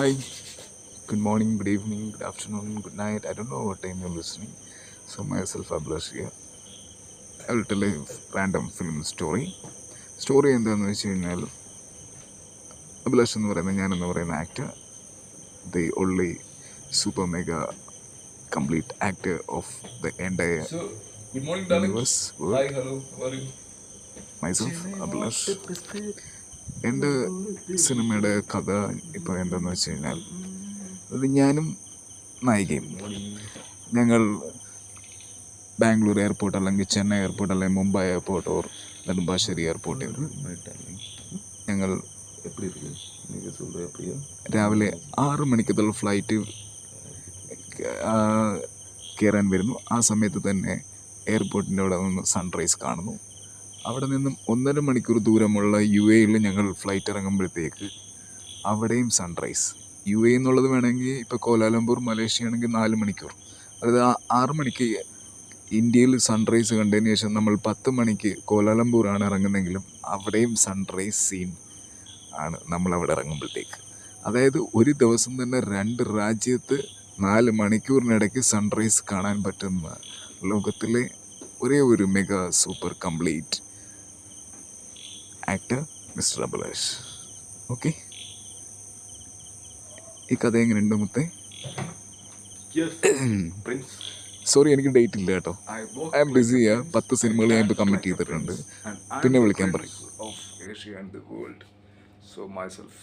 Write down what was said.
Hi, good morning, good evening, good afternoon, good night. I don't know what time you're listening. So, myself, Ablash here. I will tell a random film story. Story എന്താണെന്ന് വെച്ച് കഴിഞ്ഞാൽ അഭിലാഷ് എന്ന് പറയുന്ന ഞാനെന്ന് പറയുന്ന actor the only super mega complete actor of the entire So, good morning, darling. Universe Hi, world hello, how are you? Myself Abhilash. എൻ്റെ സിനിമയുടെ കഥ ഇപ്പോൾ എന്താണെന്ന് വെച്ച് കഴിഞ്ഞാൽ അത് ഞാനും നായികയും ഞങ്ങൾ ബാംഗ്ലൂർ എയർപോർട്ട് അല്ലെങ്കിൽ ചെന്നൈ എയർപോർട്ട് അല്ലെങ്കിൽ മുംബൈ എയർപോർട്ട് ഓർ നെടുമ്പാശ്ശേരി എയർപോർട്ടിൽ ഞങ്ങൾ രാവിലെ 6 മണിക്കുള്ള ഫ്ലൈറ്റ് കയറാൻ വരുന്നു. ആ സമയത്ത് തന്നെ എയർപോർട്ടിൻ്റെ അവിടെ നിന്ന് സൺറൈസ് കാണുന്നു. അവിടെ നിന്നും 1.5 മണിക്കൂർ ദൂരമുള്ള UAE ഞങ്ങൾ ഫ്ലൈറ്റ് ഇറങ്ങുമ്പോഴത്തേക്ക് അവിടെയും സൺറൈസ്. UAE എന്നുള്ളത് വേണമെങ്കിൽ ഇപ്പോൾ കോലാലംപൂർ മലേഷ്യ ആണെങ്കിൽ 4 മണിക്കൂർ, അതായത് 6 മണിക്ക് ഇന്ത്യയിൽ സൺറൈസ് കണ്ടതിന് ശേഷം നമ്മൾ 10 മണിക്ക് കോലാലംപൂറാണ് ഇറങ്ങുന്നതെങ്കിലും അവിടെയും സൺറൈസ് സീൻ ആണ് നമ്മളവിടെ ഇറങ്ങുമ്പോഴത്തേക്ക്. അതായത് ഒരു ദിവസം തന്നെ 2 രാജ്യത്ത് 4 മണിക്കൂറിനിടയ്ക്ക് സൺറൈസ് കാണാൻ പറ്റുന്ന ലോകത്തിലെ ഒരേ ഒരു mega super complete actor mister Abhilash. Okay, ഈ കഥ എങ്ങനെയുണ്ട് മുത്തേ? സോറി, എനിക്ക് ഡേറ്റ് ഇല്ല കേട്ടോ. I am busy. 10 സിനിമകൾ ഞാൻ ഇപ്പോൾ കമ്മിറ്റ് ചെയ്തിട്ടുണ്ട്. പിന്നെ വിളിക്കാൻ പറയും. Of Asia and the world. So myself